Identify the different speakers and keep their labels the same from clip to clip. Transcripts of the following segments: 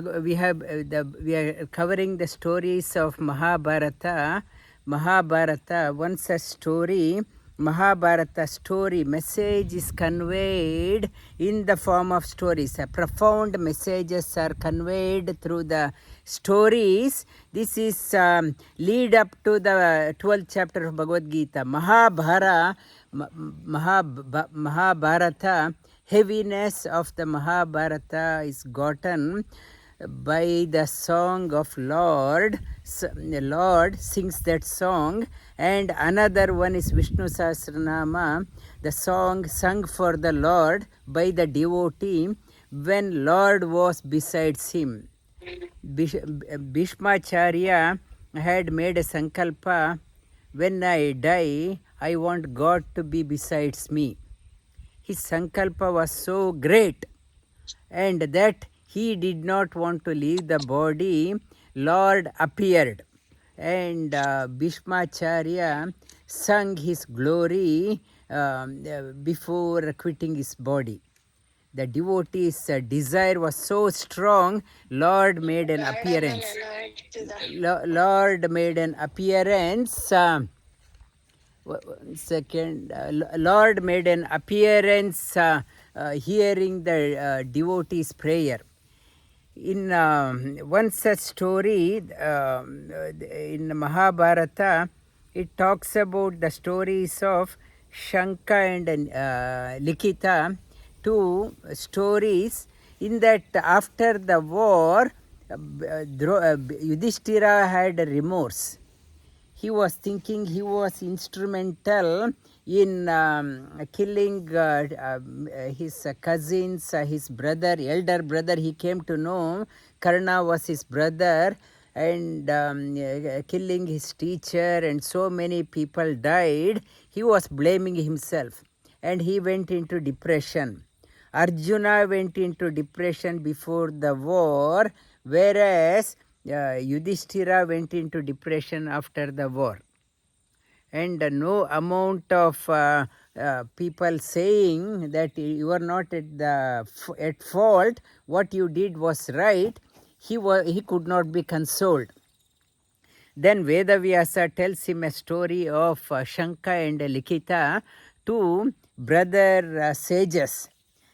Speaker 1: we are covering the stories of Mahabharata. Mahabharata, once a story, Mahabharata story, message is conveyed in the form of stories. Profound messages are conveyed through the stories. This is lead up to the 12th chapter of Bhagavad Gita. Mahabharata, heaviness of the Mahabharata is gotten by the song of Lord. Lord sings that song, and another one is Vishnu Sahasranama, the song sung for the Lord by the devotee when Lord was besides him. Bhishmacharya had made a sankalpa, when I die, I want God to be besides me. His sankalpa was so great, and that he did not want to leave the body. Lord appeared, and Bhishmacharya sung his glory before quitting his body. The devotee's desire was so strong, Lord made an appearance. Lord made an appearance. Lord made an appearance hearing the devotee's prayer. In one such story in Mahabharata, it talks about the stories of Shanka and Likita, two stories. In that, after the war, Yudhishthira had remorse. He was thinking he was instrumental in killing his cousins, his brother, elder brother. He came to know Karna was his brother, and killing his teacher, and so many people died. He was blaming himself, and he went into depression. Arjuna went into depression before the war, whereas Yudhishthira went into depression after the war. And no amount of people saying that you are not at fault, what you did was right, he could not be consoled. Then Vedavyasa tells him a story of Shanka and Likita, two brother sages.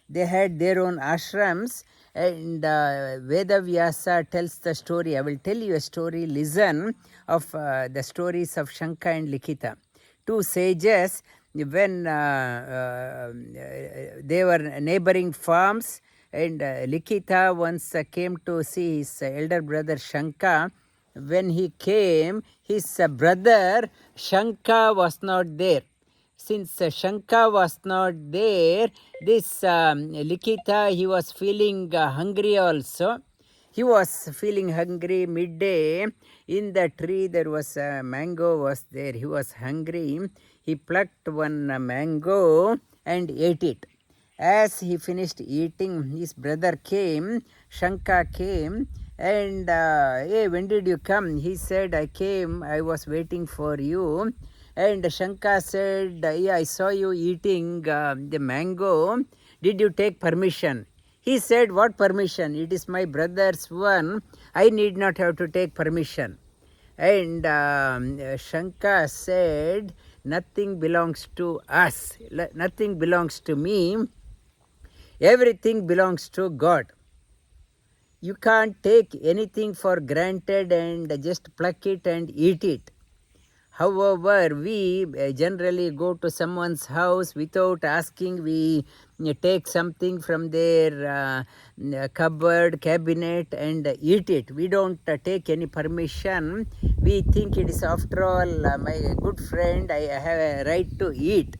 Speaker 1: They had their own ashrams, and Vedavyasa tells the story. I will tell you a story. Listen of the stories of Shanka and Likita. Two sages, when they were neighboring farms, and Likita once came to see his elder brother Shanka. When he came, his brother Shanka was not there. Since Shanka was not there, this Likita, he was feeling hungry also. He was feeling hungry midday. In the tree there was a mango was there. He was hungry. He plucked one mango and ate it. As he finished eating, his brother came, Shanka came, and hey, when did you come? He said, I came, I was waiting for you. And Shanka said, yeah, I saw you eating the mango. Did you take permission? He said, what permission? It is my brother's one. I need not have to take permission. And Shanka said, nothing belongs to us. Nothing belongs to me. Everything belongs to God. You can't take anything for granted and just pluck it and eat it. However, we generally go to someone's house without asking. We take something from their cupboard, cabinet and eat it. We don't take any permission. We think it is, after all, my good friend, I have a right to eat.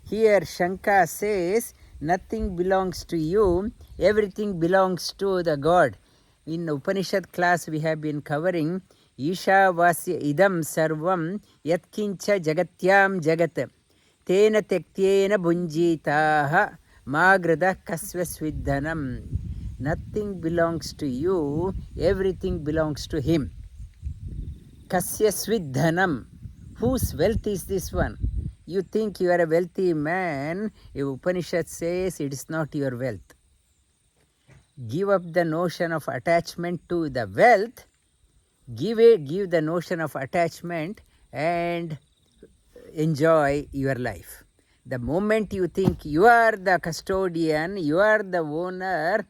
Speaker 1: Here Shanka says, nothing belongs to you, everything belongs to the God. In Upanishad class we have been covering Ishavasya idam sarvam yatkincha jagatyam jagat tena tektyena bhunjitaha magrada kasvasvidhanam. Nothing belongs to you, everything belongs to him. Kasya svidhanam. Whose wealth is this one? You think you are a wealthy man. Upanishad says it is not your wealth. give up the notion of attachment to the wealth, give the notion of attachment and enjoy your life. The moment you think you are the custodian, you are the owner,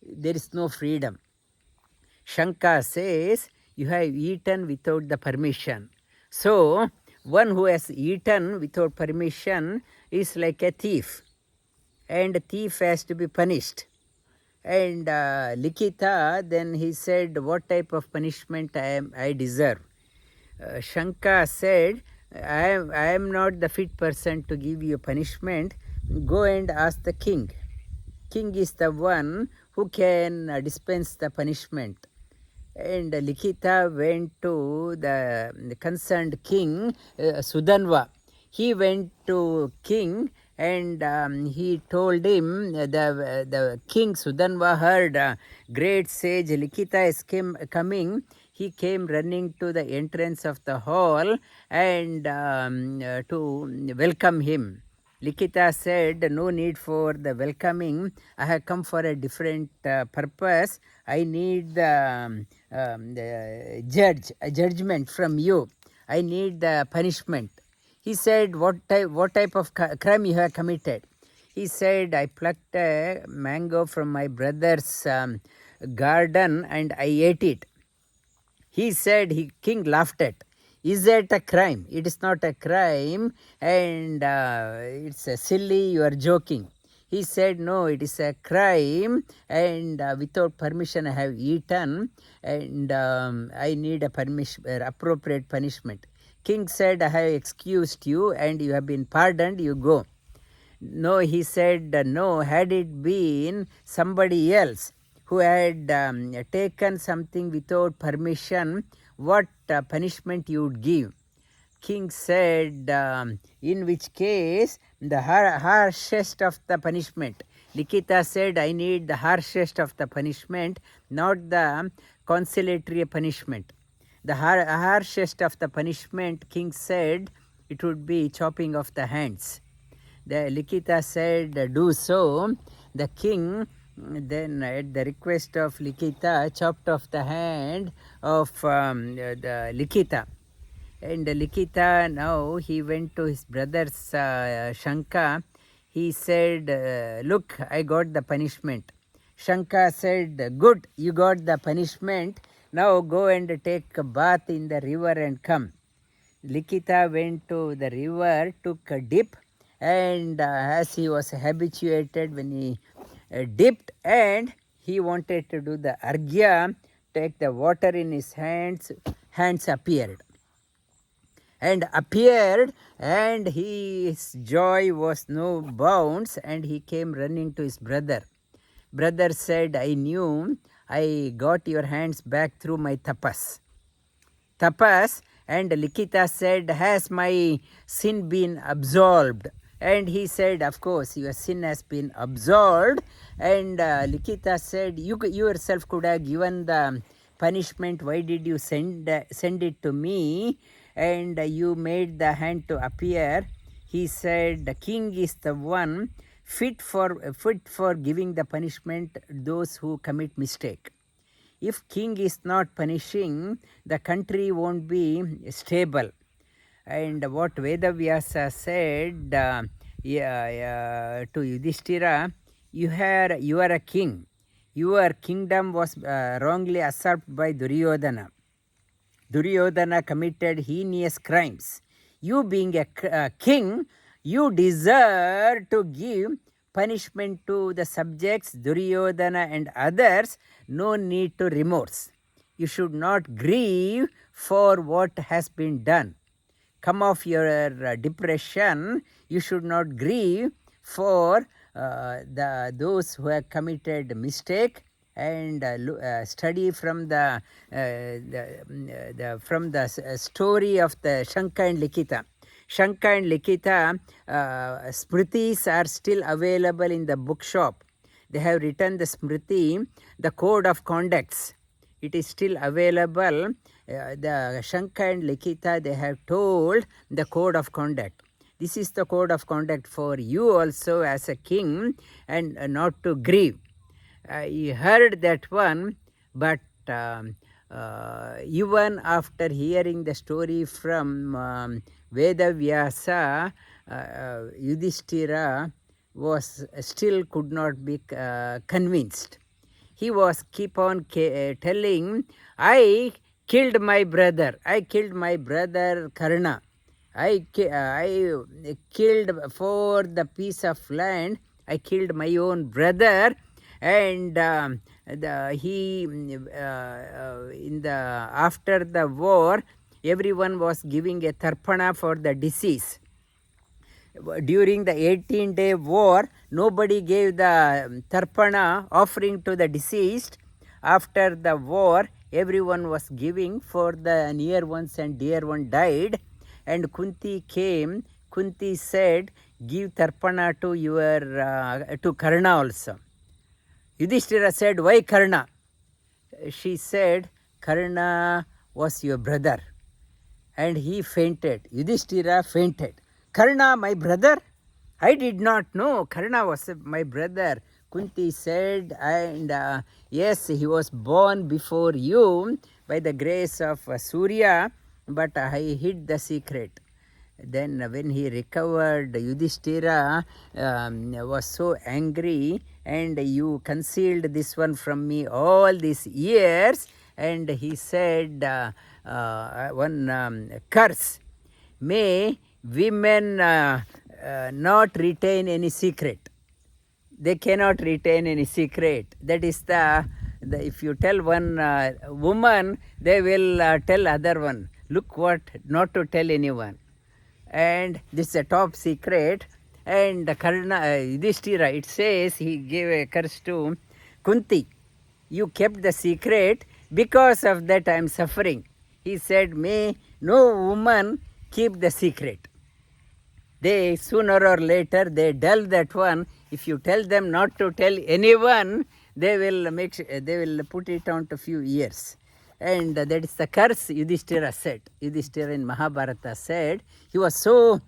Speaker 1: there is no freedom. Shanka says, you have eaten without the permission. So, one who has eaten without permission is like a thief, and a thief has to be punished. And Likita, then he said, what type of punishment I deserve? Shanka said, I am not the fit person to give you punishment. Go and ask the king. King is the one who can dispense the punishment. And Likita went to the concerned king, Sudanva. He went to king and he told him, the king Sudanva heard great sage Likita is coming. He came running to the entrance of the hall and to welcome him. Likita said, no need for the welcoming. I have come for a different purpose. I need the judgment from you. I need the punishment. He said, what type of crime you have committed? He said, I plucked a mango from my brother's garden and I ate it. He said, king laughed at. Is that a crime? It is not a crime, and it's silly, you are joking. He said, no, it is a crime, and without permission I have eaten, and I need a appropriate punishment. King said, I have excused you, and you have been pardoned, you go. No, he said, no, had it been somebody else who had taken something without permission, what punishment you would give? King said, in which case the harshest of the punishment. Likita said, I need the harshest of the punishment, not the consolatory punishment. The harshest of the punishment, king said, it would be chopping off the hands. The Likita said, do so. The king then, at the request of Likita, chopped off the hand of the Likita. And Likita, now he went to his brother's Shanka. He said, look, I got the punishment. Shanka said, good, you got the punishment. Now go and take a bath in the river and come. Likita went to the river, took a dip, and as he was habituated when he dipped, and he wanted to do the arghya, take the water in his hands appeared. And his joy was no bounds, and he came running to his brother. Brother said, I knew I got your hands back through my tapas. And Likita said, has my sin been absolved? And he said, of course, your sin has been absolved. And Likita said, you yourself could have given the punishment. Why did you send it to me? And you made the hand to appear. He said, the king is the one fit for giving the punishment those who commit mistake. If king is not punishing, the country won't be stable. And what Vedavyasa said to Yudhishthira, you are a king. Your kingdom was wrongly usurped by Duryodhana. Duryodhana committed heinous crimes. You being a king, you deserve to give punishment to the subjects, Duryodhana and others. No need to remorse. You should not grieve for what has been done. Come off your depression. You should not grieve for those who have committed mistake, and study from the story of the Shanka and Likita. Shanka and Likita smritis are still available in the bookshop. They have written the smriti, the code of conducts. It is still available. The Shanka and Likita, they have told the code of conduct. This is the code of conduct for you also as a king, and not to grieve. he heard that one, but even after hearing the story from Vedavyasa, Yudhishthira was still could not be convinced. He was keep on telling, I killed my brother Karna. I killed for the piece of land. I killed my own brother, and after the war, everyone was giving a tarpana for the deceased. During the 18-day war, nobody gave the tarpana offering to the deceased. After the war, everyone was giving for the near ones and dear one died. And Kunti came. Kunti said, give tarpana to your to Karna also. Yudhishthira said, why Karna? She said, Karna was your brother. And he fainted. Yudhishthira fainted. Karna, my brother? I did not know Karna was my brother. Kunti said, and yes, he was born before you by the grace of Surya, but I hid the secret. Then when he recovered, Yudhishthira was so angry, and you concealed this one from me all these years, and he said one curse. May women not retain any secret. They cannot retain any secret. That is the if you tell one woman, they will tell other one, look what, not to tell anyone. And this is a top secret. And Karna, Yudhishthira, it says he gave a curse to Kunti. You kept the secret, because of that I am suffering. He said, may no woman keep the secret. They sooner or later they tell that one. If you tell them not to tell anyone, they will put it on to few years. And that is the curse Yudhishthira said. Yudhishthira in Mahabharata said, he was so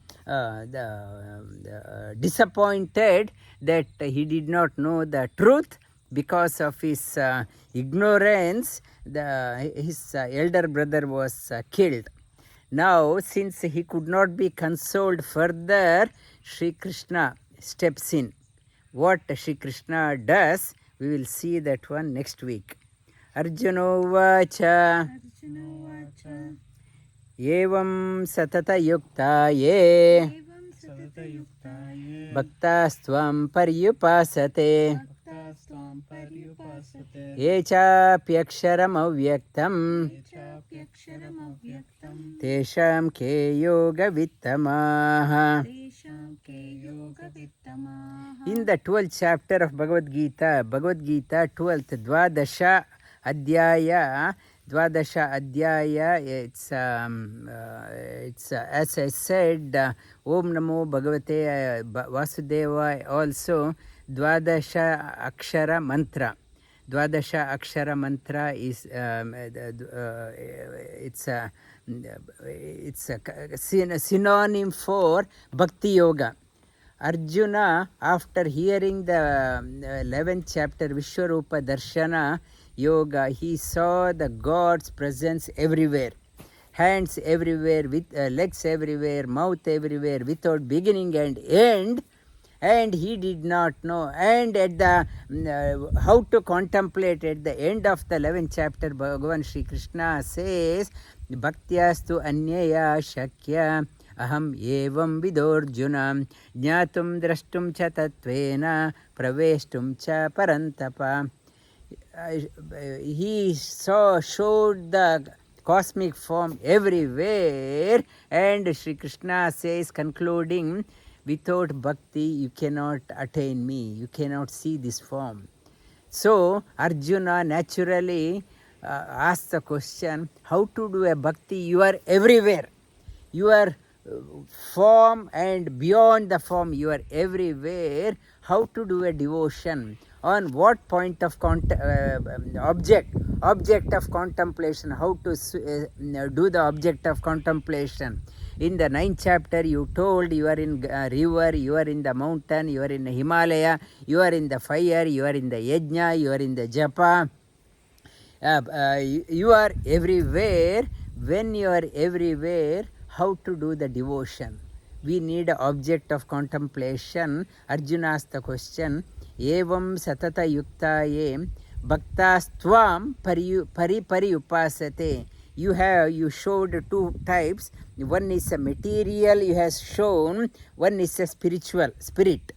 Speaker 1: disappointed that he did not know the truth. Because of his ignorance, his elder brother was killed. Now, since he could not be consoled further, Sri Krishna steps in. What Sri Krishna does, we will see that one next week. Arjuna vacha evam satata yukta ye bhaktastvam paryupasate ye chapyaksharam avyaktam tesham ke yoga vittamaha. In the 12th chapter of Bhagavad Gita, 12th, Dvadasha Adhyaya, it's as I said, Om Namo Bhagavate Vasudeva, also Dvadasha Akshara Mantra. Dvadasha Akshara Mantra is it's a synonym for Bhakti Yoga. Arjuna, after hearing the 11th chapter Vishwarupa Darshana Yoga, he saw the God's presence everywhere. Hands everywhere, with legs everywhere, mouth everywhere, without beginning and end. And he did not know. And at the how to contemplate at the end of the 11th chapter, Bhagavan Sri Krishna says, Bhaktyastu anyaya shakya aham evam vidorjuna jnatum drashtum cha tatvena praveshtum cha parantapa. He showed the cosmic form everywhere, and Sri Krishna says, concluding, without bhakti you cannot attain me, you cannot see this form. So Arjuna naturally asked the question, how to do a bhakti? You are everywhere. You are form and beyond the form, you are everywhere. How to do a devotion? On what point of object of contemplation? How to do the object of contemplation? In the 9th chapter, you told you are in river, you are in the mountain, you are in the Himalaya, you are in the fire, you are in the yajna, you are in the japa. You are everywhere. When you are everywhere, how to do the devotion? We need an object of contemplation. Arjuna asked the question, Evam satata yuktaye bhaktastvam pari upasate. You showed two types. One is a material you have shown, one is a spiritual, spirit.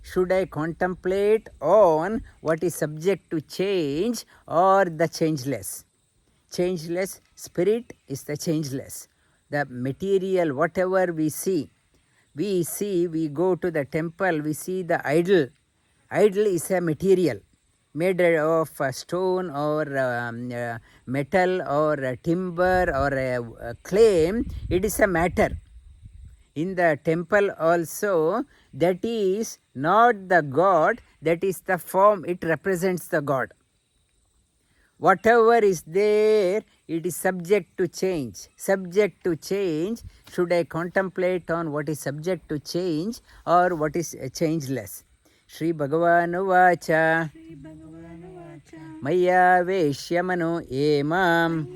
Speaker 1: Should I contemplate on what is subject to change or the changeless? Changeless spirit is the changeless. The material, whatever we go to the temple, we see the idol. Idol is a material made of stone or metal or timber or clay. It is a matter. In the temple also, that is not the God, that is the form, it represents the God. Whatever is there, it is subject to change. Subject to change, should I contemplate on what is subject to change or what is changeless? Shri Bhagavanu Vacha Maya Veshyamano Emam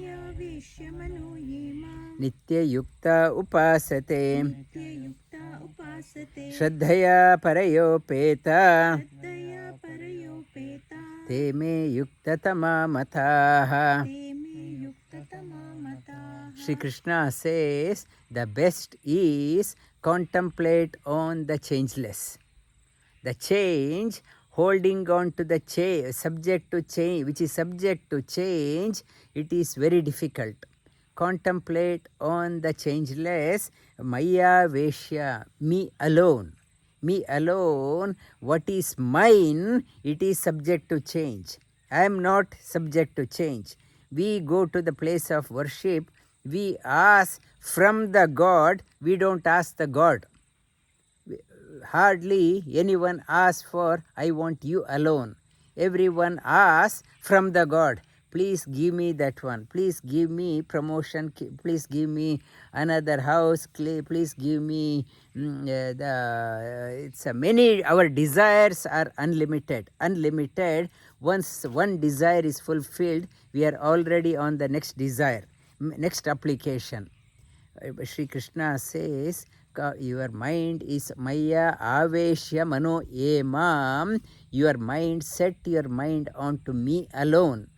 Speaker 1: Nitya Yukta Upasate Shraddhaya Parayopeta Te me Yuktatama Mataha. Shri Krishna says the best is contemplate on the changeless. The change, holding on to the subject to change, which is subject to change, it is very difficult. Contemplate on the changeless, Maya Veshya, me alone. Me alone, what is mine, it is subject to change. I am not subject to change. We go to the place of worship, we ask from the God, we don't ask the God. Hardly anyone asks for, I want you alone. Everyone asks from the God. Please give me that one. Please give me promotion. Please give me another house. Please give me many. Our desires are unlimited. Unlimited. Once one desire is fulfilled, we are already on the next desire, next application. Shri Krishna says, your mind is Maya Aveshya Mano Emam. Your mind, set your mind onto me alone.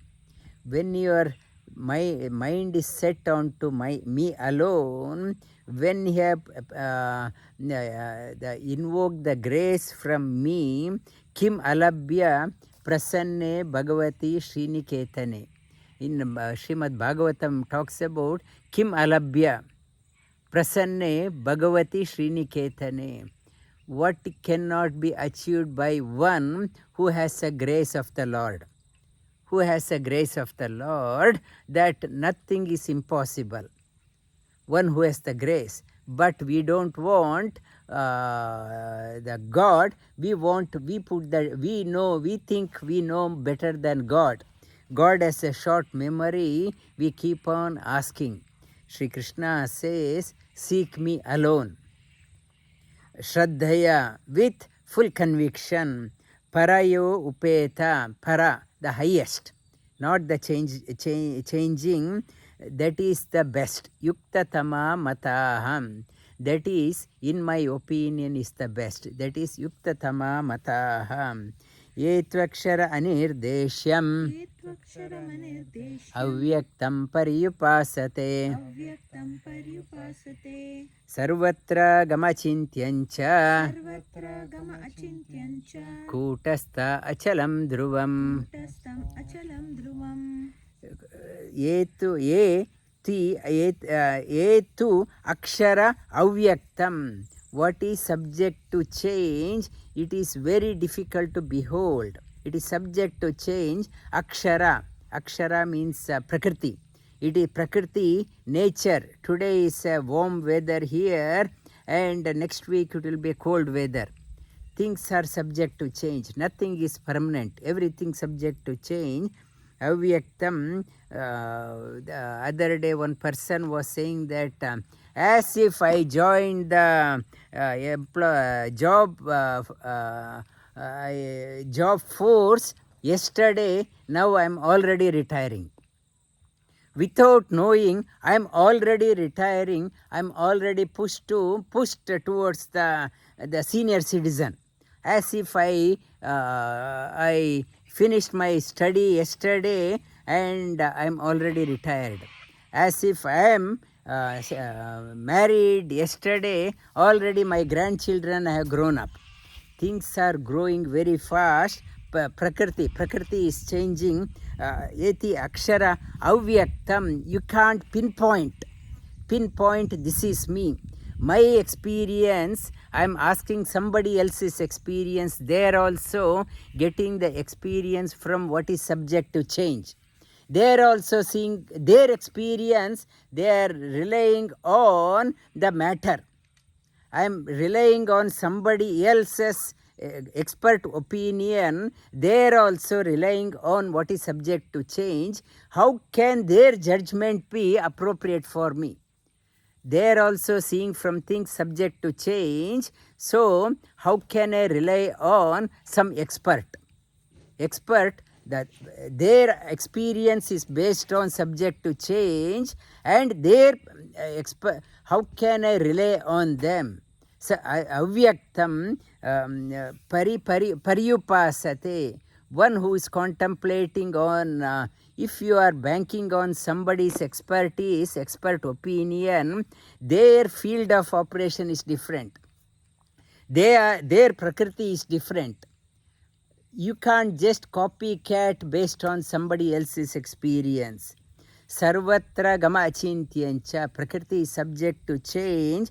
Speaker 1: When your mind is set onto me alone, when you have invoke the grace from me, Kim Alabhya Prasanne Bhagavati Sriniketane. In Srimad Bhagavatam talks about Kim Alabhya Prasanne Bhagavati Sriniketane. What cannot be achieved by one who has a grace of the Lord. Who has a grace of the Lord, that nothing is impossible. One who has the grace. But we don't want the God. We think we know better than God. God has a short memory. We keep on asking. Shri Krishna says, seek me alone. Shraddhaya, with full conviction. Parayo upeta, para, the highest, not the changing, that is the best. Yuktatama mataham, that is, in my opinion, is the best. That is Yuktatama mataham. Yetvakshara anirdeshyam avyaktam pariyupasate sarvatra gamachintyancha kūtastha achalam dhruvam. Etu akshara avyaktam. What is subject to change, it is very difficult to behold. It is subject to change. Akshara. Akshara means Prakriti. It is Prakriti, nature. Today is a warm weather here and next week it will be cold weather. Things are subject to change. Nothing is permanent. Everything subject to change. Avyaktam. The other day one person was saying that as if I joined the job force yesterday. Now I am already retiring. Without knowing, I am already retiring. I am already pushed towards the senior citizen. As if I finished my study yesterday and I am already retired. As if I am married yesterday, already my grandchildren have grown up. Things are growing very fast. Prakriti is changing. Eti akshara avyaktam. You can't pinpoint this is me. My experience, I am asking somebody else's experience. They are also getting the experience from what is subject to change. They are also seeing their experience. They are relying on the matter. I am relying on somebody else's expert opinion. They are also relying on what is subject to change. How can their judgment be appropriate for me? They are also seeing from things subject to change. So how can I rely on some expert that their experience is based on subject to change, and their how can I rely on them? So avyaktam pariyupasate. One who is contemplating on, if you are banking on somebody's expertise, expert opinion, their field of operation is different. Their prakriti is different. You can't just copycat based on somebody else's experience. Sarvatra gama achintyancha. Prakriti is subject to change.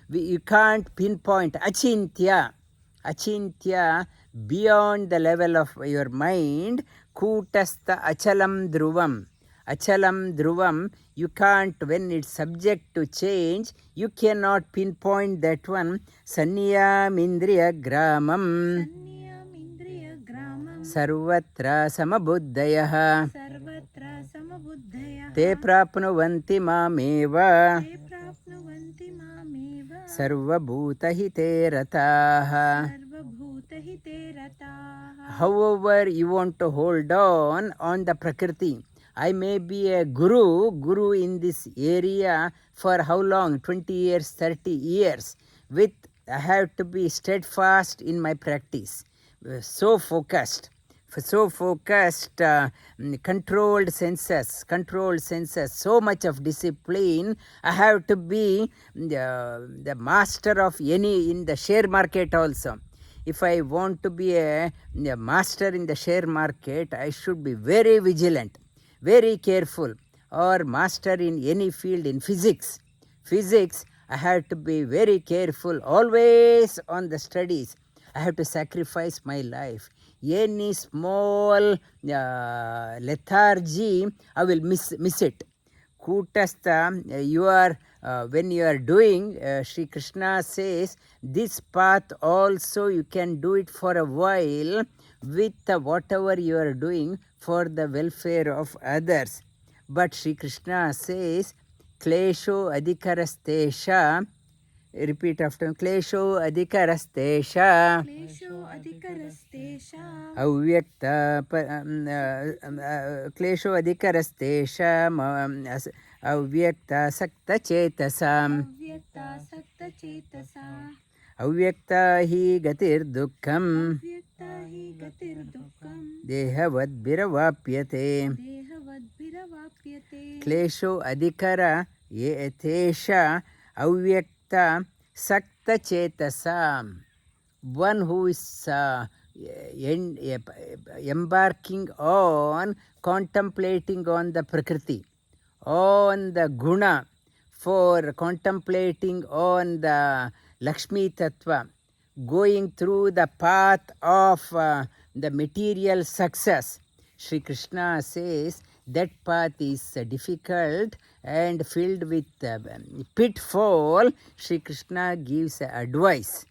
Speaker 1: You can't pinpoint achintya. Achintya, beyond the level of your mind. Kutastha achalam dhruvam. Achalam dhruvam, you can't, when it's subject to change, you cannot pinpoint that one. Sanniyam indriya gramam. Sarvatra samabuddhayah. Te prapnuvanti mameva. Sarvabhutahite rataha. However, you want to hold on the prakriti. I may be a guru in this area for how long? 20 years, 30 years. I have to be steadfast in my practice. So focused, controlled senses, so much of discipline. I have to be the master of any, in the share market also. If I want to be a master in the share market, I should be very vigilant, very careful. Or master in any field, in physics, I have to be very careful, always on the studies. I have to sacrifice my life. Any small lethargy, I will miss it. Kutastha, when you are doing, Sri Krishna says, this path also you can do it for a while with whatever you are doing for the welfare of others. But Sri Krishna says, klesho adhikarastesha. Repeat after me. Klesho adhikarastesha. Avyakta klesho adhikarastesha avyakta sakta chetasam. Avyakta hi gatir dukkam. Dehavad biravapyate. Klesho adhikara yetesha avyakta sakta chetasam. One who is embarking on, contemplating on the prakriti, on the guna, for contemplating on the Lakshmi Tattva, going through the path of the material success. Sri Krishna says that path is difficult and filled with pitfall. Sri Krishna gives advice.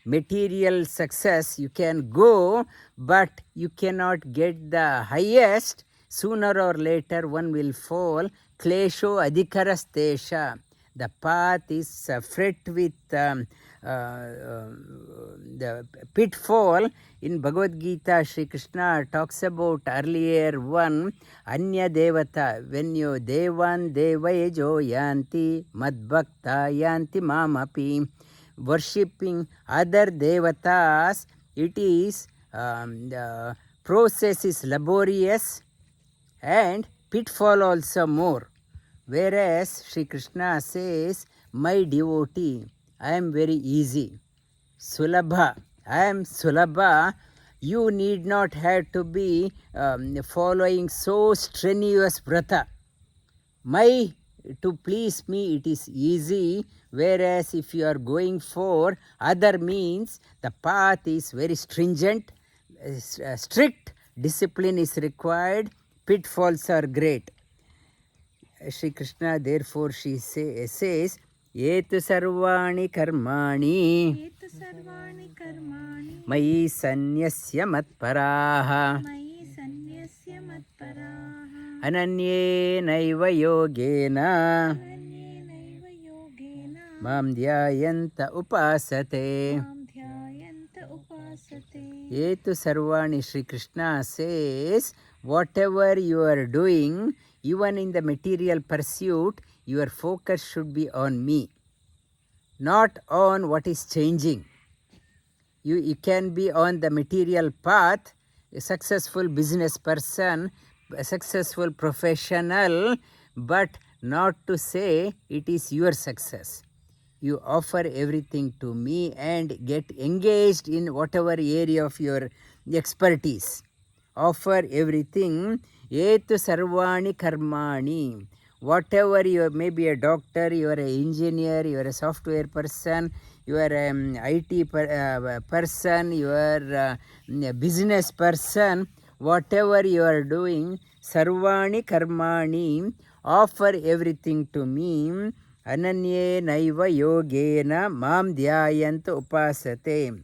Speaker 1: Material success, you can go, but you cannot get the highest. Sooner or later one will fall. Klesho adhikarastesha. The path is fraught with the pitfall. In Bhagavad Gita, Sri Krishna talks about earlier one, Anya Devata, when you Devan Devayejo Yanti Madbhakta Yanti Mamapi, worshipping other Devatas, it is, the process is laborious and pitfall also more. Whereas Sri Krishna says, my devotee, I am very easy. Sulabha, I am Sulabha. You need not have to be following so strenuous vrata. To please me, it is easy. Whereas if you are going for other means, the path is very stringent, strict discipline is required, pitfalls are great. Shri Krishna, therefore, she says, Yetu sarvani karmani mayi sanyasya matparaha ananye naiva yogena mam dhyayanta upasate. Yetu sarvani, Shri Krishna says, whatever you are doing, even in the material pursuit, your focus should be on me, not on what is changing. You can be on the material path, a successful business person, a successful professional, but not to say it is your success. You offer everything to me and get engaged in whatever area of your expertise. Offer everything. Yetu sarvani karmani. Whatever you are, maybe a doctor, you are an engineer, you are a software person, you are an IT person, you are a business person, whatever you are doing, sarvani karmani, offer everything to me. Ananye naiva yogena mam dhyayanta upasate.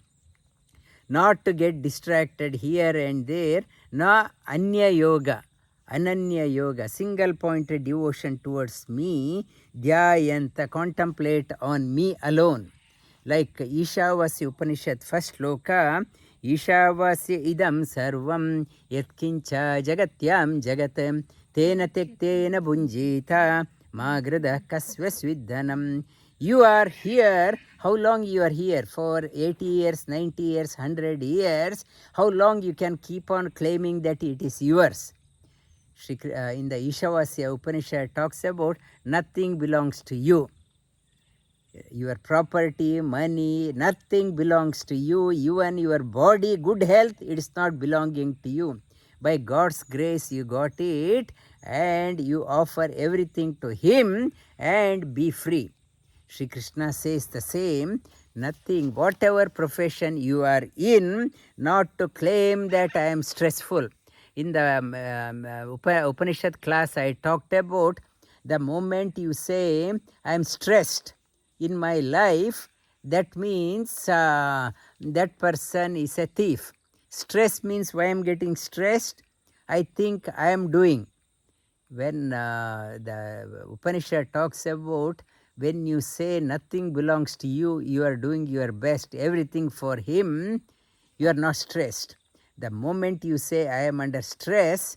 Speaker 1: Not to get distracted here and there, na anya yoga. Ananya yoga, single pointed devotion towards me, dhyayanta, contemplate on me alone. Like Ishavasya Upanishad, first sloka, Ishavasya idam sarvam yatkincha jagatyam jagatam tena tektena bunjita magrada kasvasvidhanam. You are here. How long you are here? For 80 years, 90 years, 100 years. How long you can keep on claiming that it is yours? In the Ishavasya Upanishad talks about nothing belongs to you. Your property, money, nothing belongs to you. Even your body, good health, it is not belonging to you. By God's grace you got it and you offer everything to Him and be free. Shri Krishna says the same, nothing, whatever profession you are in, not to claim that I am stressful. In the Upanishad class I talked about the moment you say I am stressed in my life, that means that person is a thief. Stress means why I am getting stressed, I think I am doing. When the Upanishad talks about when you say nothing belongs to you, you are doing your best, everything for Him, you are not stressed. The moment you say I am under stress,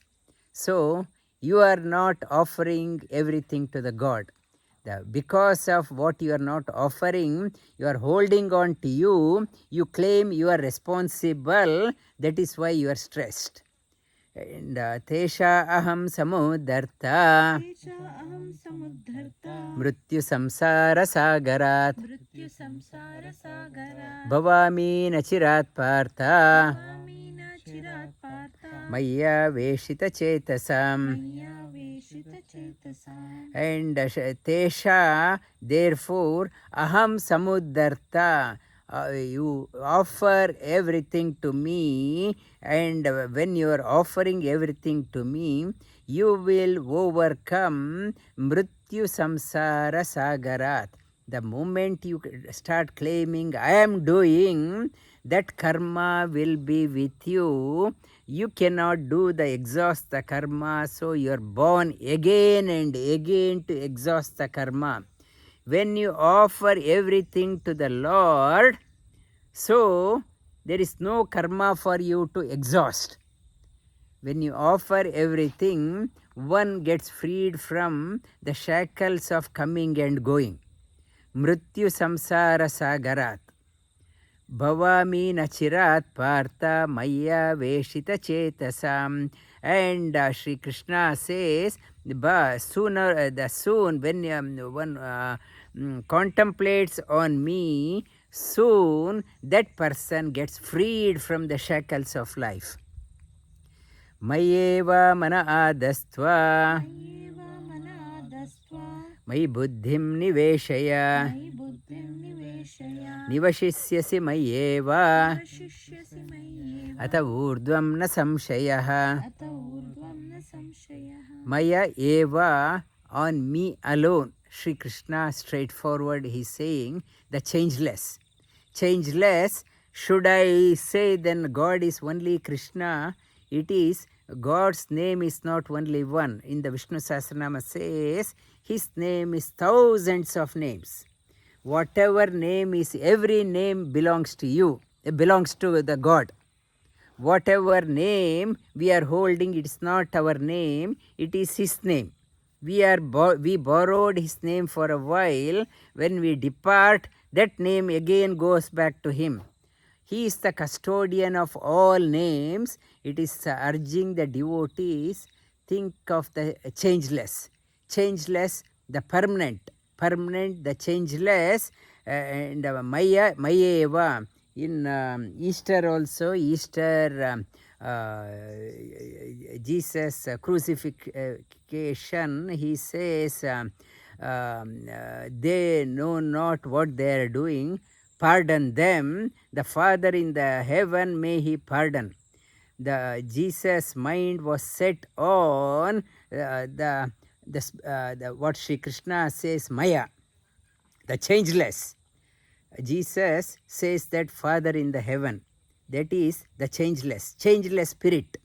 Speaker 1: so you are not offering everything to the God. Because of what you are not offering, you are holding on to you, you claim you are responsible, that is why you are stressed. And tesha aham samudharta mrityu samsara sagarat bhavami nachirat partha maya veshita chetasam. And tesha, therefore, aham samudharta, you offer everything to me, and when you are offering everything to me, you will overcome mrityu samsara sagarat. The moment you start claiming I am doing, that karma will be with you. You cannot do the exhaust the karma, so you are born again and again to exhaust the karma. When you offer everything to the Lord, so there is no karma for you to exhaust. When you offer everything, one gets freed from the shackles of coming and going. Mrityu samsara sagarat. Bhavami nachirat partha maya veshita chetasam. And Sri Krishna says, soon when one contemplates on me, soon that person gets freed from the shackles of life. Mayeva mana adastva mayi buddhim niveshaya nivashisyasi mayeva ata urdvam na samshayah. Maya eva, on me alone. Sri Krishna straightforward, he is saying the changeless. Changeless, should I say then God is only Krishna? It is, God's name is not only one. In the Vishnu Sahasranama says, his name is thousands of names. Whatever name is, every name belongs to you. It belongs to the God. Whatever name we are holding, it is not our name, it is his name. We borrowed his name for a while. When we depart, that name again goes back to him. He is the custodian of all names. It is urging the devotees, think of the changeless. Changeless, the permanent, the changeless, and Maya Eva. In Easter also, Jesus crucifixion, he says, they know not what they are doing, pardon them. The Father in the heaven, may he pardon. The Jesus' mind was set on what Sri Krishna says, Maya, the changeless. Jesus says that Father in the heaven, that is the changeless spirit.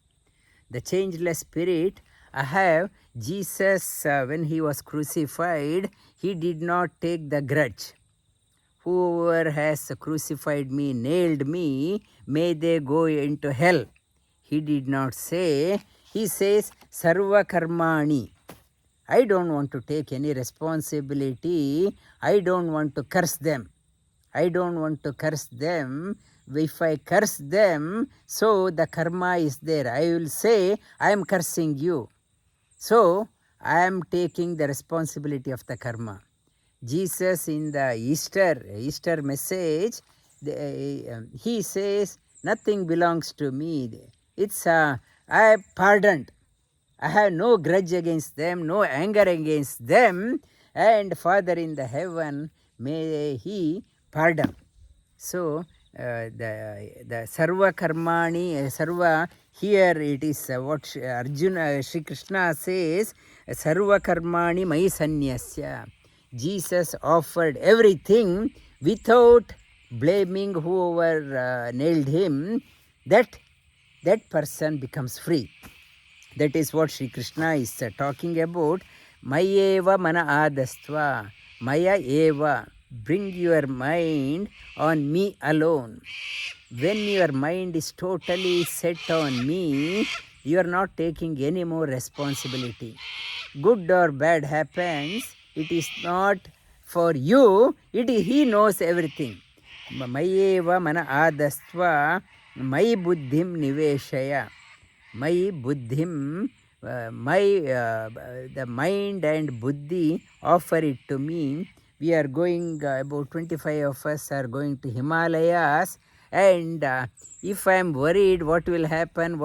Speaker 1: The changeless spirit, I have Jesus, when he was crucified, he did not take the grudge. Whoever has crucified me, nailed me, may they go into hell. He did not say, he says, Sarva Karmani. I don't want to take any responsibility. I don't want to curse them. I don't want to curse them. If I curse them, so the karma is there. I will say, I am cursing you. So, I am taking the responsibility of the karma. Jesus in the Easter message, he says, nothing belongs to me. It's I have pardoned. I have no grudge against them, no anger against them. And Father in the heaven, may he pardon. So, the Sarva Karmani, Sarva, here it is what Sri Krishna says, Sarva Karmani Mai Sanyasya. Jesus offered everything without blaming whoever nailed him. That person becomes free. That is what Sri Krishna is talking about. Mayeva mana adastva. Maya eva. Bring your mind on me alone. When your mind is totally set on me, you are not taking any more responsibility. Good or bad happens, it is not for you, he knows everything. Mayeva mana adastva, mai buddhim niveshaya. My buddhim, the mind and buddhi, offer it to me. We are going, about 25 of us are going to Himalayas, and if I am worried what will happen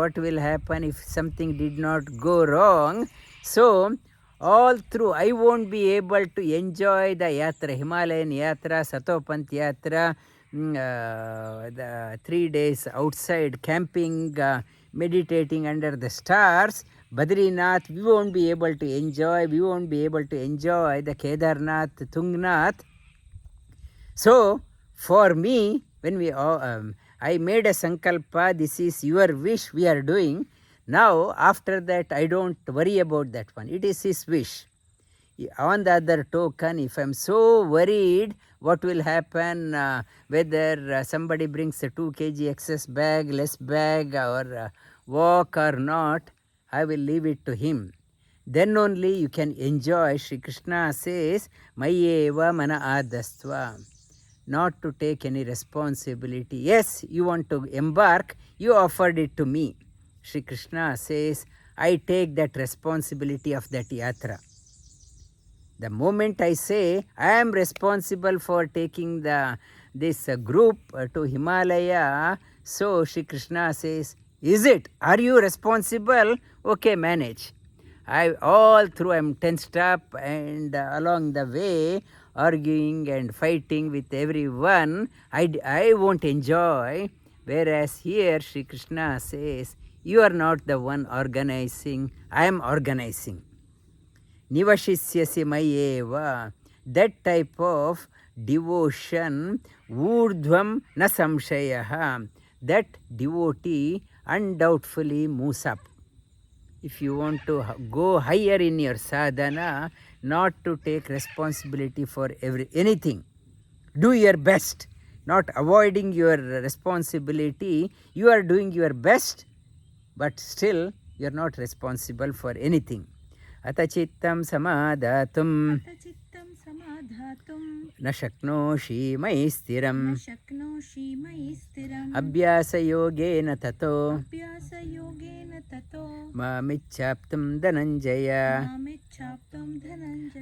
Speaker 1: if something did not go wrong, so all through I won't be able to enjoy the yatra, Himalayan yatra, Satopant yatra, the 3 days outside camping, meditating under the stars. Badrinath, we won't be able to enjoy the Kedarnath, Tungnath. So, for me, when I made a sankalpa, this is your wish we are doing. Now, after that, I don't worry about that one. It is his wish. On the other token, if I'm so worried, what will happen whether somebody brings a 2 kg excess bag, less bag, or walk or not, I will leave it to him. Then only you can enjoy. Shri Krishna says, Mayeva mana adastva. Not to take any responsibility. Yes, you want to embark, you offered it to me. Shri Krishna says, I take that responsibility of that yatra. The moment I say, I am responsible for taking this group to Himalaya, so Shri Krishna says, is it? Are you responsible? Okay, manage. All through I'm tensed up and along the way, arguing and fighting with everyone, I won't enjoy. Whereas here Shri Krishna says, you are not the one organizing, I am organizing. Nivashisyasi mayeva. That type of devotion, urdhvam na samshayaha. That devotee undoubtedly moves up. If you want to go higher in your sadhana, not to take responsibility for anything. Do your best, not avoiding your responsibility. You are doing your best, but still you are not responsible for anything. Atachittam samadhatum na shaknoshi mai stiram abhyasa yogena tato mamichaptam dhananjaya.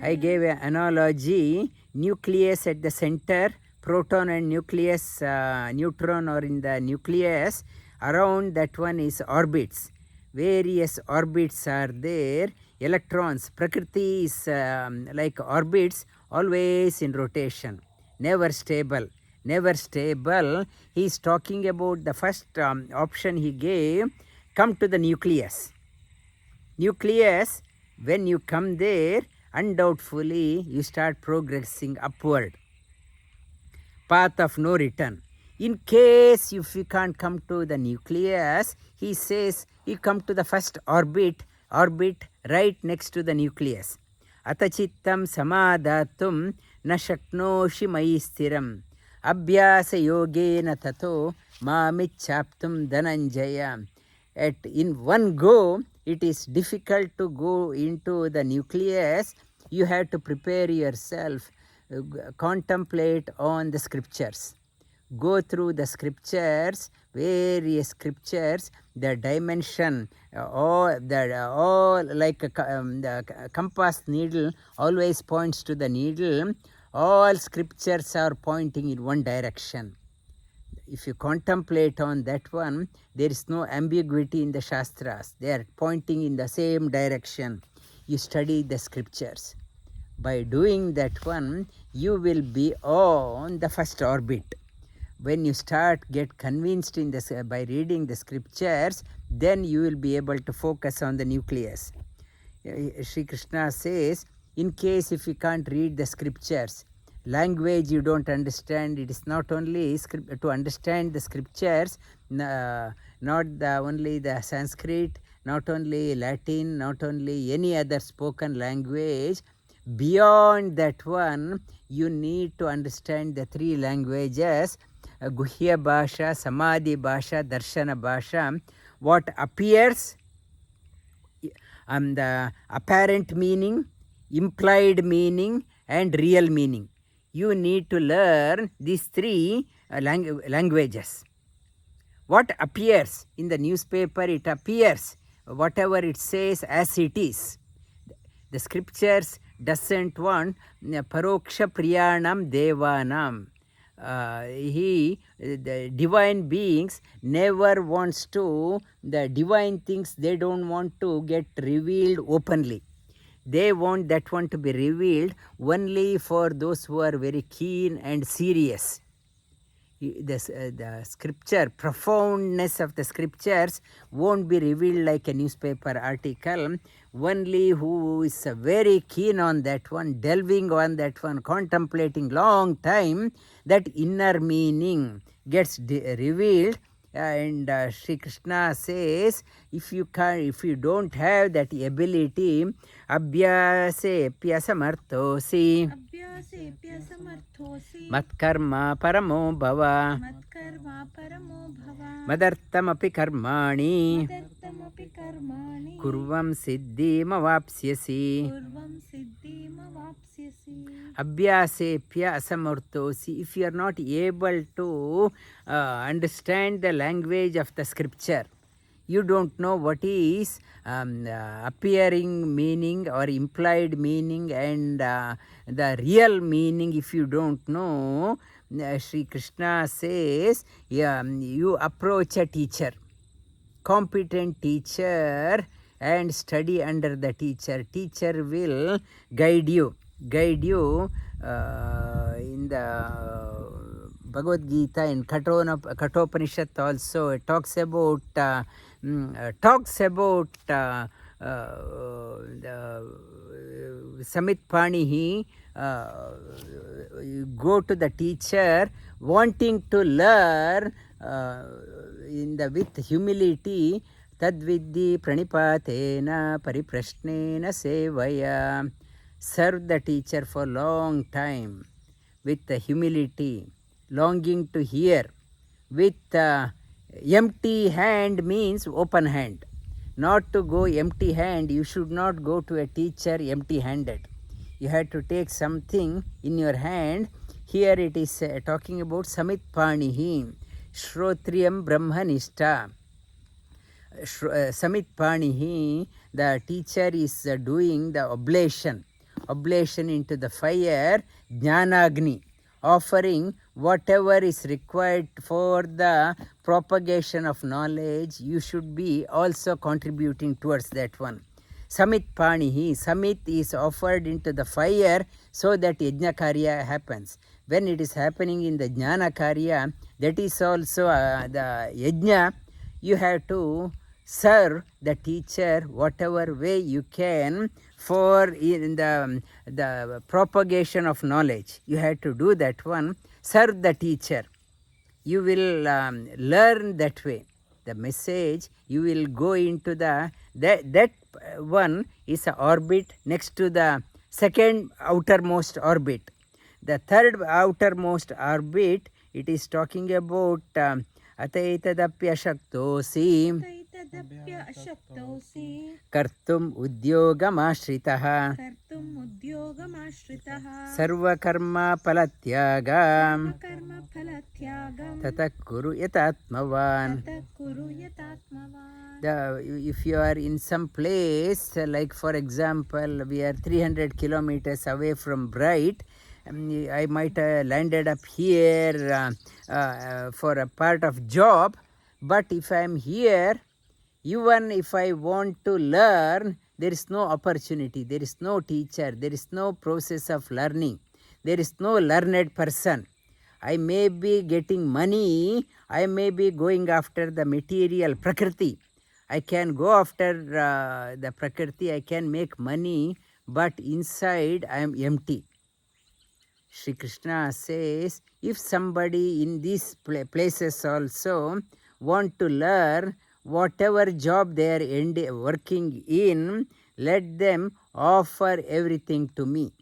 Speaker 1: I gave an analogy. Nucleus at the center, proton and nucleus, neutron are in the nucleus. Around that one is orbits. Various orbits are there. Electrons, Prakriti is like orbits, always in rotation, never stable. Never stable. He is talking about the first option he gave. Come to the nucleus. Nucleus, when you come there, undoubtedly you start progressing upward. Path of no return. In case if you can't come to the nucleus, he says you come to the first orbit right next to the nucleus. Atachittam samadhatum na shaknoshi mai stiram abhyasa yogena tato mamichaptum dhananjaya. In one go, it is difficult to go into the nucleus. You have to prepare yourself, contemplate on the scriptures. Go through the scriptures, various scriptures, the dimension, all like the compass needle always points to the needle. All scriptures are pointing in one direction. If you contemplate on that one, there is no ambiguity in the Shastras. They are pointing in the same direction. You study the scriptures. By doing that one, you will be on the first orbit. When you get convinced in this, by reading the scriptures, then you will be able to focus on the nucleus. Sri Krishna says, in case if you can't read the scriptures, language you don't understand, it is not only to understand the scriptures, not only the Sanskrit, not only Latin, not only any other spoken language. Beyond that one, you need to understand the three languages, Guhya Bhasha, Samadhi Bhasha, Darshana Bhasha. What appears, the apparent meaning, implied meaning, and real meaning. You need to learn these three languages. What appears in the newspaper, it appears, whatever it says as it is. The scriptures doesn't want paroksha priyanam devanam. The divine beings never wants to, the divine things they don't want to get revealed openly. They want that one to be revealed only for those who are very keen and serious. The scripture, profoundness of the scriptures won't be revealed like a newspaper article. Only who is very keen on that one, delving on that one, contemplating long time, that inner meaning gets revealed And Sri Krishna says, if you don't have that ability, abhyase pyasamarthosi matkarma paramo bhava madartamapi karmani kurvam siddhim avapsyasi. Abhyasepya asamurtosi. If you are not able to understand the language of the scripture, you don't know what is appearing meaning or implied meaning and the real meaning. If you don't know, Sri Krishna says, you approach a teacher, competent teacher, and study under the teacher. Teacher will guide you. In the Bhagavad Gita, in Kathopanishad also, it talks about Samit Panihi. You go to the teacher wanting to learn with humility. Tadvidhi pranipatena pariprashnena sevaya. Serve the teacher for long time with humility, longing to hear. With empty hand means open hand. Not to go empty hand. You should not go to a teacher empty handed. You have to take something in your hand. Here it is talking about Samit Panihi, Shrotriyam Brahmanishta. Samit Panihi, the teacher is doing the oblation into the fire, Jnanagni, offering whatever is required for the propagation of knowledge. You should be also contributing towards that one. Samit Panihi, Samit is offered into the fire so that Yajna Karya happens. When it is happening in the Jnana Karya, that is also the Yajna. You have to serve the teacher whatever way you can for in the propagation of knowledge. You have to do that one. Serve the teacher. You will learn that way. The message, you will go into that one is an orbit next to the second outermost orbit. The third outermost orbit, it is talking about ataitadapya shaktosi kartum udyogam-ashritah sarvakarma palatyāgā tatakuru yatatmavan. If you are in some place, like for example, we are 300 kilometers away from Bright, I might have landed up here for a part of job, but if I am here, even if I want to learn, there is no opportunity, there is no teacher, there is no process of learning, there is no learned person. I may be getting money, I may be going after the material Prakriti. I can go after the Prakriti, I can make money, but inside I am empty. Sri Krishna says, if somebody in these places also want to learn, whatever job they are working in, let them offer everything to me.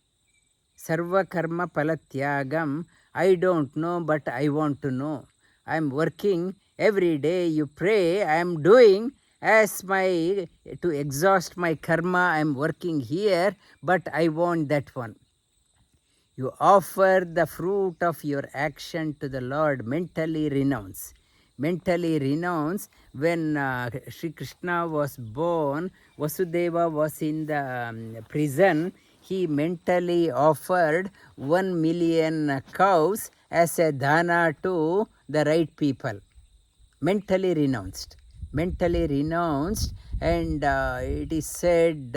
Speaker 1: Sarva karma palatyāgam. I don't know, but I want to know. I am working every day. You pray, I am doing to exhaust my karma. I am working here, but I want that one. You offer the fruit of your action to the Lord. Mentally renounce. Mentally renounce. When Sri Krishna was born, Vasudeva was in the prison. He mentally offered 1 million cows as a dana to the right people. Mentally renounced. Mentally renounced, and it is said,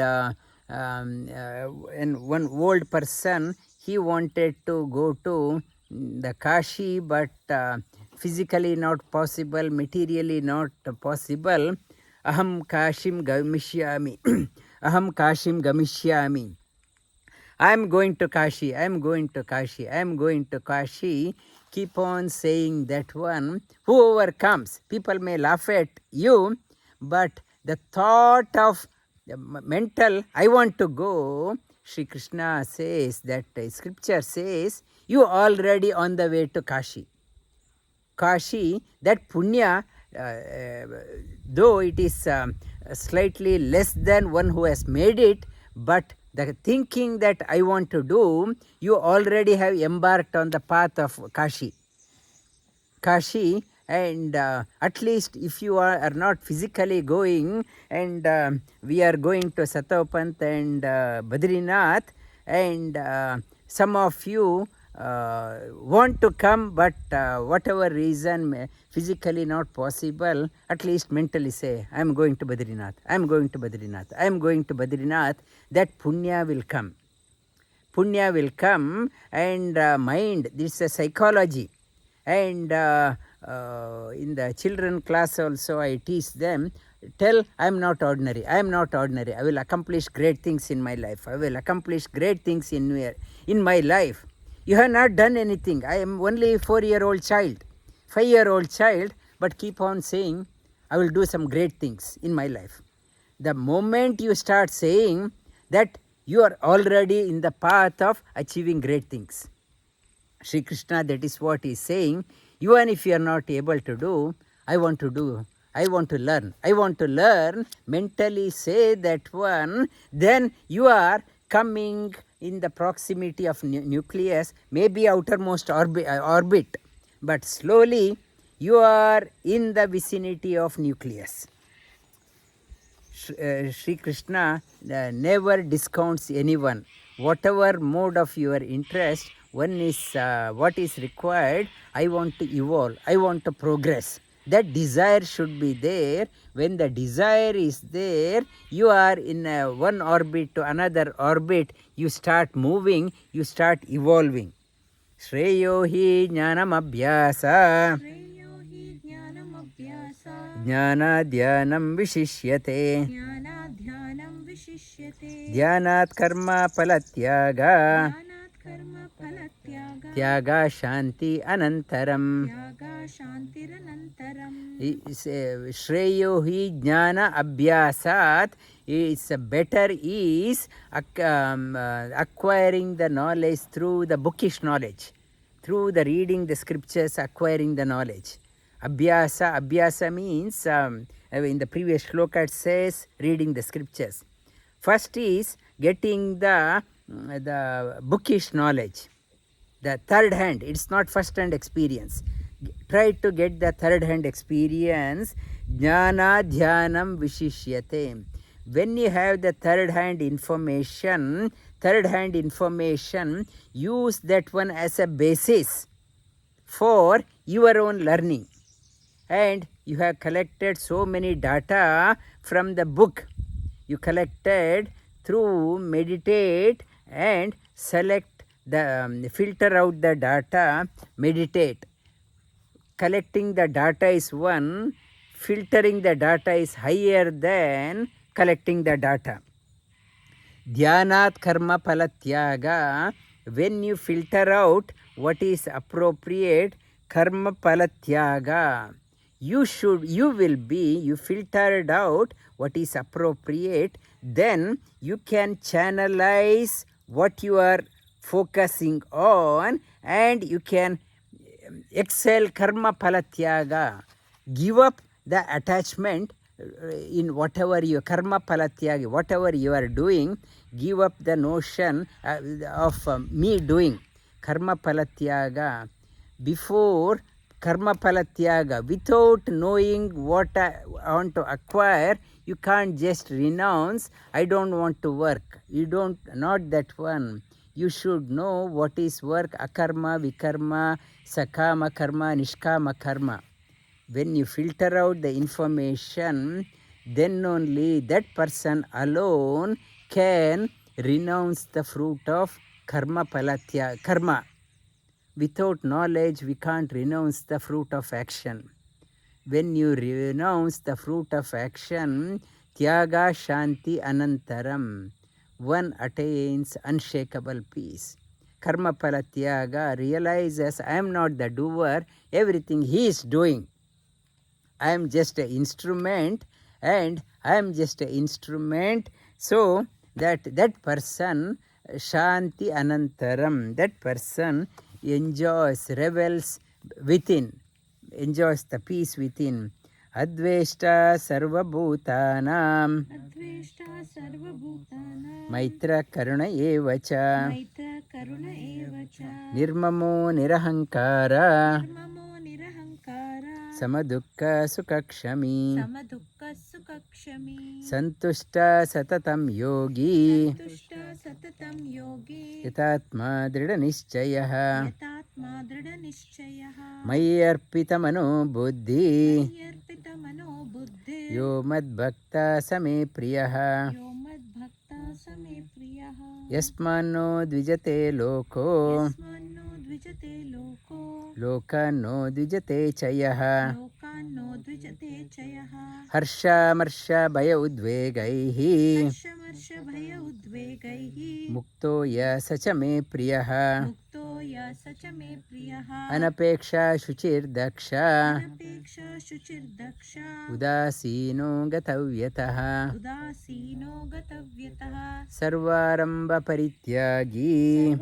Speaker 1: and one old person, he wanted to go to the Kashi, but physically not possible, materially not possible. Aham Kashim Gamishyami. Aham Kashim Gamishyami. I am going to Kashi, I am going to Kashi, I am going to Kashi. Keep on saying that one. Whoever comes, people may laugh at you, but the thought of the mental, I want to go, Sri Krishna says that scripture says, you already on the way to Kashi. Kashi, that punya, though it is slightly less than one who has made it, but the thinking that I want to do, you already have embarked on the path of Kashi. Kashi, and at least if you are not physically going, and we are going to Satapant and Badrinath, and some of you want to come, but whatever reason, physically not possible, at least mentally say, I am going to Badrinath, I am going to Badrinath, I am going to Badrinath, that punya will come. Punya will come, and mind, this is a psychology. And in the children class also I teach them, tell I am not ordinary, I am not ordinary, I will accomplish great things in my life, I will accomplish great things in my life. You have not done anything, I am only a 4-year-old child, 5-year-old child, but keep on saying, I will do some great things in my life. The moment you start saying that, you are already in the path of achieving great things. Sri Krishna, that is what he is saying. Even if you are not able to do, I want to do, I want to learn, I want to learn, mentally say that one, then you are coming in the proximity of nucleus, maybe outermost orbit, but slowly you are in the vicinity of nucleus. Sri Krishna never discounts anyone. Whatever mode of your interest, one is what is required. I want to evolve, I want to progress. That desire should be there. When the desire is there, you are in one orbit to another orbit. You start moving, you start evolving. Shreyo hi jnanam abhyasa jnana dhyanam vishishyate dhyanat karma palatyaga tyaga shanti anantaram. Shreyo hi jnana abhyasat, it's better is acquiring the knowledge through the bookish knowledge, through the reading the scriptures, acquiring the knowledge. Abhyasa means, in the previous shloka it says reading the scriptures. First is getting the bookish knowledge, the third hand. It's not first hand experience. Try to get the third hand experience. Jnana dhyanam vishishyate. When you have the third hand information, use that one as a basis for your own learning. And you have collected so many data from the book. You collected through meditate and select the filter out the data, meditate. Collecting the data is one, filtering the data is higher than collecting the data. Dhyanat karma palatyaga, when you filter out what is appropriate, karma palatyaga, you filtered out what is appropriate, then you can channelize what you are focusing on, and you can excel karma palatyaga. Give up the attachment in whatever your karma palatyagi, whatever you are doing, give up the notion of me doing. Karma palatyaga. Before karma palatyaga, without knowing what I want to acquire, you can't just renounce, I don't want to work. You don't, not that one. You should know what is work, akarma, vikarma, sakama karma, nishkama karma. When you filter out the information, then only that person alone can renounce the fruit of karma palatya, karma. Without knowledge, we can't renounce the fruit of action. When you renounce the fruit of action, tyaga shanti anantaram. one attains unshakable peace. Karma palatyaga realizes I am not the doer, everything he is doing. I am just an instrument, and I am just an instrument, so that person shanti anantaram, that person enjoys, revels within, enjoys the peace within. Adveshta sarvabhutanam maitra karuna evacha nirmamo nirahankara samadukka sukakshami santushta satatam yogi yatatma drida nischayah mayi arpita mano buddhi yo mad bhakta same priyah yasmano dvijate loko lokano dvijate chayah harsha marsha bhaya udvegaihi mukto ya sacha me priyah anapeksha shuchir daksha udasino gatavyatah sarvaramba parityāgī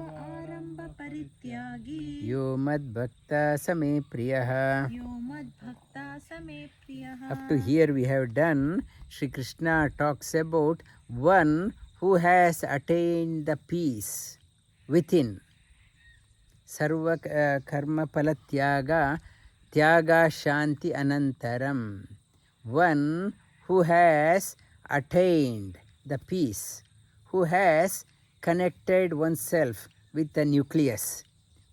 Speaker 1: yo mad bhakta same priyah. Up to here we have done. Shri Krishna talks about one who has attained the peace within. Sarva karma palatyaga tyaga shanti anantaram. One who has attained the peace, who has connected oneself with the nucleus.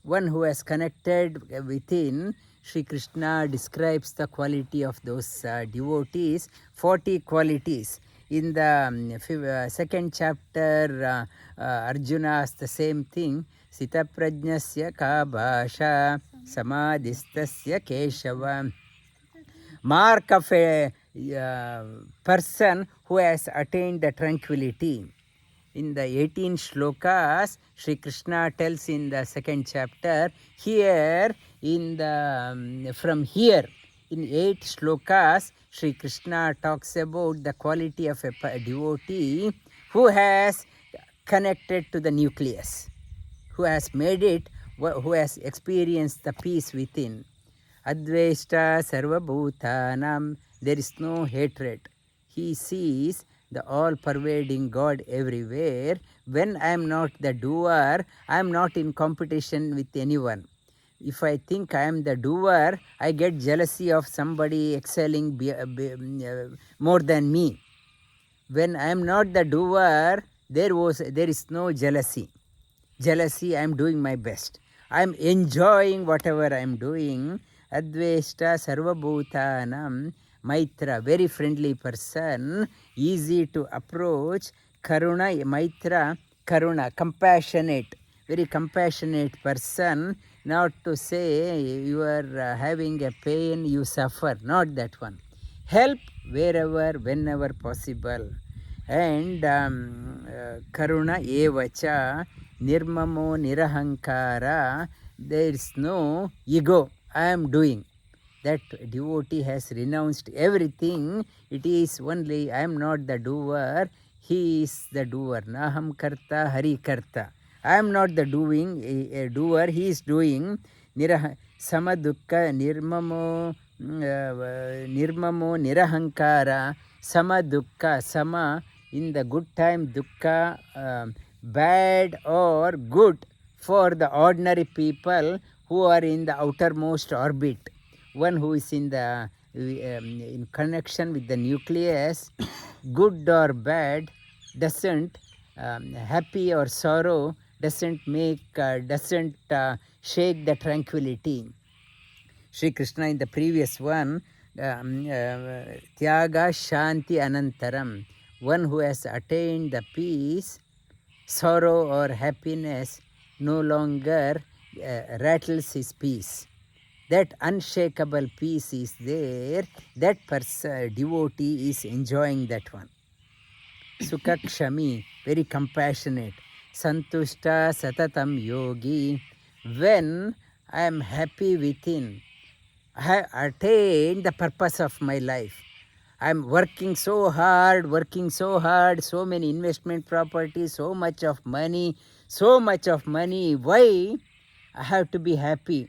Speaker 1: One who has connected within. Shri Krishna describes the quality of those devotees, 40 qualities. In the second chapter, Arjuna asked the same thing. Sita prajnasya ka bhasha samadhistasya keshava. Mark of a person who has attained the tranquility. In the 18 shlokas, Shri Krishna tells in the second chapter, here in the from here in 8 shlokas, Shri Krishna talks about the quality of a devotee who has connected to the nucleus, who has made it, who has experienced the peace within. Adveshta sarvabhutanam, there is no hatred. He sees the all-pervading God everywhere. When I am not the doer, I am not in competition with anyone. If I think I am the doer, I get jealousy of somebody excelling more than me. When I am not the doer, there is no jealousy. Jealousy, I am doing my best. I am enjoying whatever I am doing. Adveshta sarvabhutanam maitra, very friendly person, easy to approach. Karuna, maitra, karuna, compassionate, very compassionate person. Not to say you are having a pain, you suffer, not that one. Help wherever, whenever possible. And karuna evacha nirmamo nirahankara, there is no ego. I am doing. That devotee has renounced everything. It is only I am not the doer, he is the doer. Naham karta hari karta. I am not the doer, he is doing. Samadukka nirmamo nirahankara. Samadukka, sama in the good time, dukkha bad or good for the ordinary people who are in the outermost orbit. One who is in the in connection with the nucleus, good or bad, doesn't happy or sorrow, doesn't shake the tranquility. Sri Krishna in the previous one, tyaga shanti anantaram, one who has attained the peace, sorrow or happiness no longer rattles his peace. That unshakable peace is there. That devotee is enjoying that one. Sukakshami, very compassionate. Santushta satatam yogi. When I am happy within, I have attained the purpose of my life. I am working so hard, so many investment properties, so much of money. Why I have to be happy?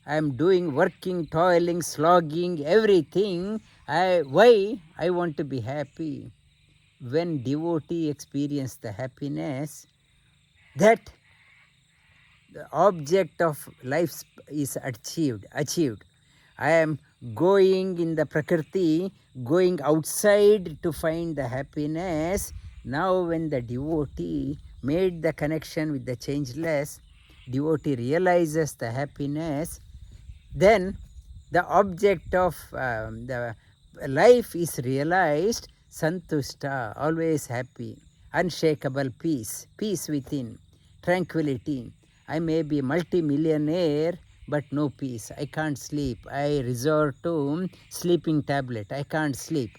Speaker 1: I am doing, working, toiling, slogging, everything. Why I want to be happy? When devotee experience the happiness, that the object of life is achieved. I am going in the prakriti, going outside to find the happiness. Now when the devotee made the connection with the changeless, devotee realizes the happiness, then the object of the life is realized. Santushta, always happy, unshakable peace, peace within, tranquility. I may be multi-millionaire, but no peace. I can't sleep. I resort to sleeping tablet. I can't sleep.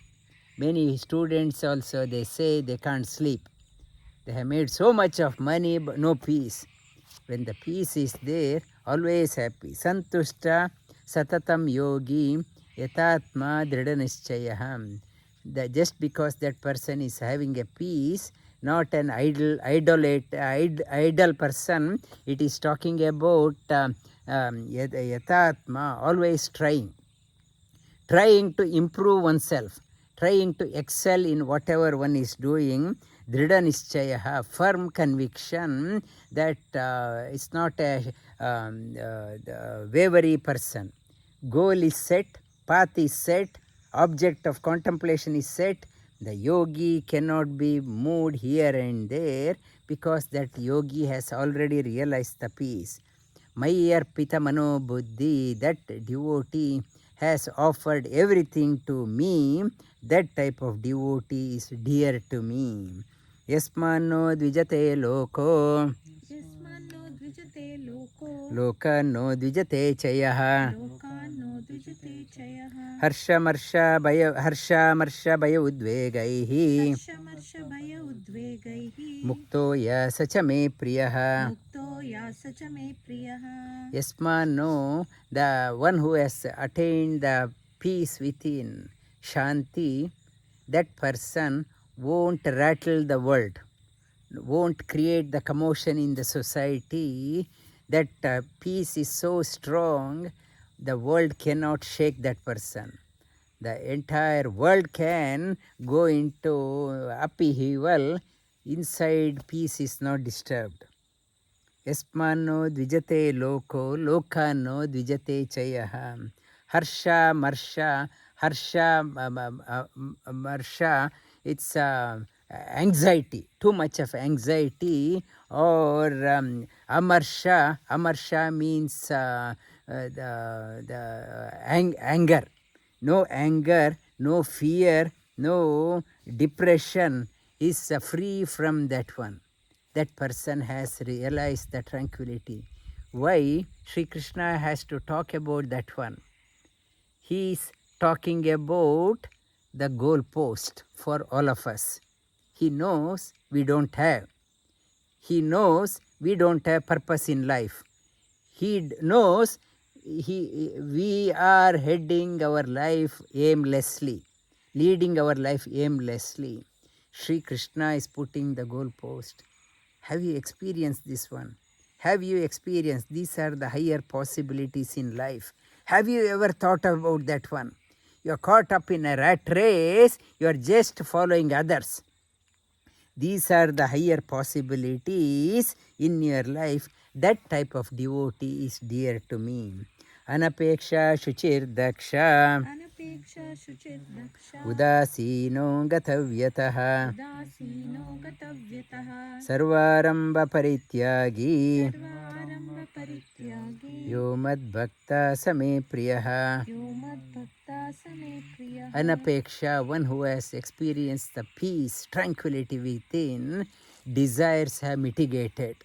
Speaker 1: Many students also, they say they can't sleep. They have made so much of money, but no peace. When the peace is there, always happy. Santushta satatam yogi yatatma dridhanishchayah. Just because that person is having a peace, not an idle person, it is talking about yatatma, always trying to improve oneself, trying to excel in whatever one is doing. Dridha nishchaya, firm conviction that it's not a wavering person. Goal is set, path is set, object of contemplation is set. The yogi cannot be moved here and there because that yogi has already realized the peace. Mayarpita mano buddhi, that devotee has offered everything to me. That type of devotee is dear to me. Yasmano dvijate loko, loka no dvijate chayah. Harsha marsha bhaya udvegaihi, mukto ya sacha me priyah. Yasmano, the one who has attained the peace within, Shanti, that person won't rattle the world, won't create the commotion in the society. That peace is so strong, the world cannot shake that person. The entire world can go into upheaval. Inside, peace is not disturbed. Yasmano dvijate loko, lokano dvijate chayah. Harsha marsha, it's anxiety, too much of anxiety. Or amarsha means anger. No anger, no fear, no depression is free from that one. That person has realized the tranquility. Why Sri Krishna has to talk about that one? He is talking about the goal post for all of us. He knows we don't have. He knows we don't have purpose in life. He knows we are heading our life aimlessly, leading our life aimlessly. Sri Krishna is putting the goal post. Have you experienced this one? Have you experienced these are the higher possibilities in life? Have you ever thought about that one? You are caught up in a rat race, you are just following others. These are the higher possibilities in your life. That type of devotee is dear to me. Anapeksha shuchir daksha, udasino gatavyataha, sarvaramba parityāgī, yo mad bhakta same priyaḥ. Anapeksha, one who has experienced the peace, tranquility within, desires have mitigated.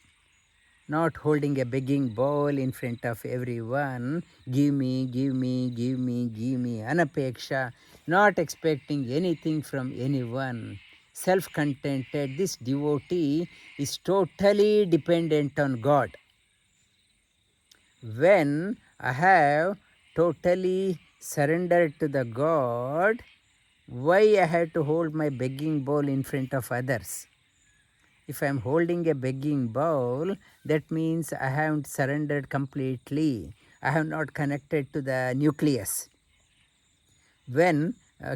Speaker 1: Not holding a begging bowl in front of everyone, give me, give me, give me, give me. Anapeksha, not expecting anything from anyone. self-contented. This devotee is totally dependent on God. When I have totally surrendered to the God, why I have to hold my begging bowl in front of others? If I am holding a begging bowl, that means I haven't surrendered completely. I have not connected to the nucleus. When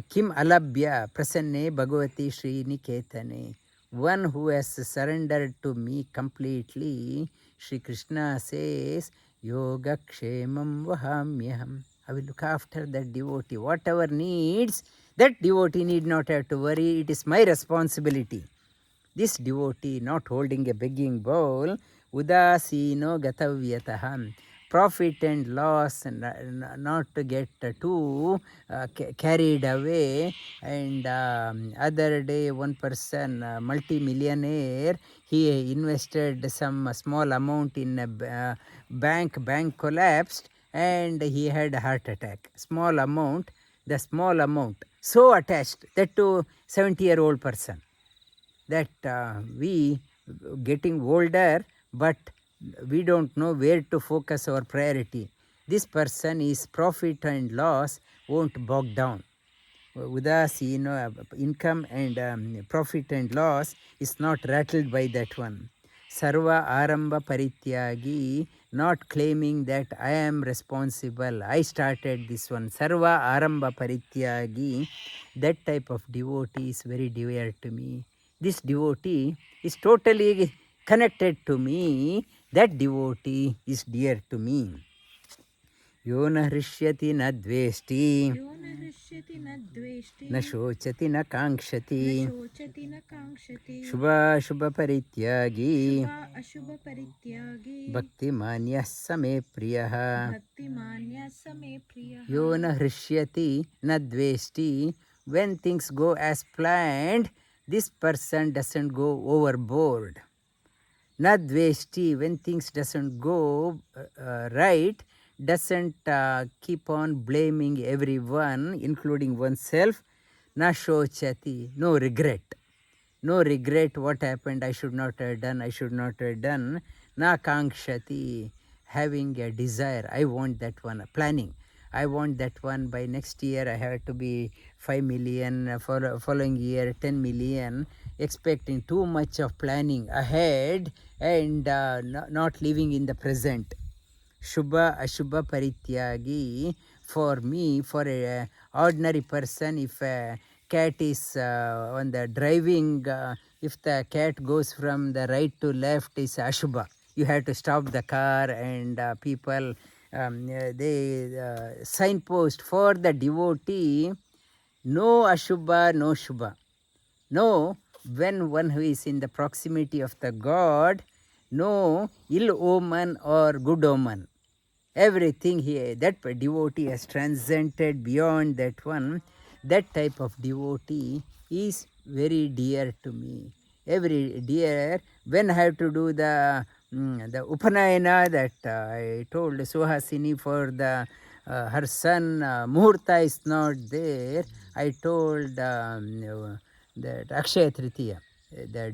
Speaker 1: Kim Alabhya Prasanne Bhagavati Shri Niketane, one who has surrendered to me completely, Shri Krishna says, Yoga Kshemam Vahamyaham. I will look after that devotee. Whatever needs, that devotee need not have to worry. It is my responsibility. This devotee not holding a begging bowl, udasino gatavyataham, profit and loss, not to get too carried away. And other day one person, multi-millionaire, he invested some small amount in a bank collapsed and he had a heart attack. Small amount, so attached, that to 70-year-old person, that we getting older, but we don't know where to focus our priority. This person is profit and loss won't bog down. Udasino, income and profit and loss is not rattled by that one. Sarva aramba parityāgī, not claiming that I am responsible, I started this one. Sarva aramba parityāgī, that type of devotee is very dear to me. This devotee is totally connected to me. That devotee is dear to me. Yo na hṛiṣhyati na dveṣhṭi, na śhochati na kāṅkṣhati, śhubhāśhubha-parityāgī, bhaktimān same priyaḥ. Yo na hṛiṣhyati na dveṣhṭi, when things go as planned, this person doesn't go overboard. Na dveṣhṭi, when things doesn't go right, doesn't keep on blaming everyone, including oneself. Na śhochati, no regret. No regret, what happened, I should not have done. Na kāṅkṣhati, having a desire, I want that one, planning. I want that one by next year, I have to be 5 million, following year 10 million, expecting too much of planning ahead and not living in the present. śhubhāśhubha-parityāgī, for me, for a ordinary person, if a cat is on the driving, if the cat goes from the right to left, is ashubha. You have to stop the car, and people, they signpost. For the devotee, no ashubha, no shubha. No, when one who is in the proximity of the God, no ill omen or good omen. Everything here, that devotee has transcended beyond that one. That type of devotee is very dear to me. Very dear. When I have to do the Upanayana, that I told Suhasini for the her son, Muhurta is not there. I told that Akshaya Tritiya,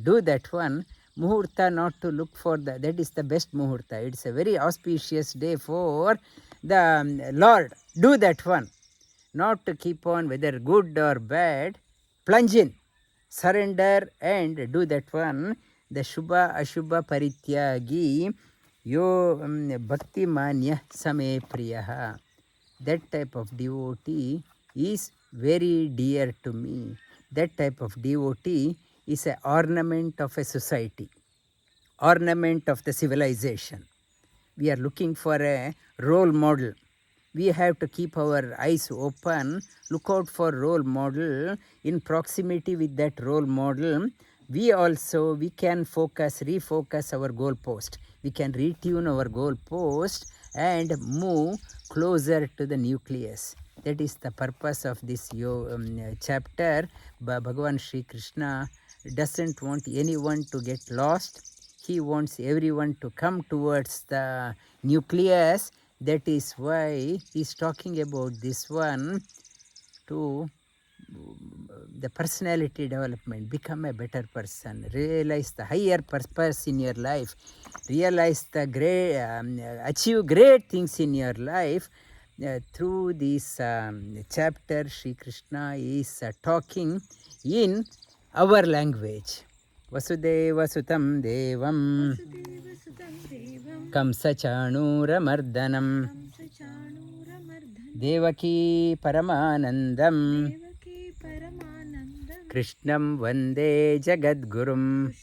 Speaker 1: do that one. Muhurta, not to look for that is the best Muhurta. It's a very auspicious day for the Lord. Do that one. Not to keep on whether good or bad. Plunge in, surrender and do that one. The śhubhāśhubha-parityāgī, yo bhaktimān same priyaḥ. That type of devotee is very dear to me. That type of devotee is an ornament of a society, ornament of the civilization. We are looking for a role model. We have to keep our eyes open, look out for role model. In proximity with that role model, we can refocus our goalpost. We can retune our goalpost and move closer to the nucleus. That is the purpose of this chapter. Bhagavan Shri Krishna doesn't want anyone to get lost. He wants everyone to come towards the nucleus. That is why he is talking about this one, to the personality development, become a better person, realize the higher purpose in your life, realize the great, achieve great things in your life. Through this chapter, Sri Krishna is talking in our language. Vasudeva sutam devam kamsachanuramardanam devaki paramanandam krishnam vande jagadgurum.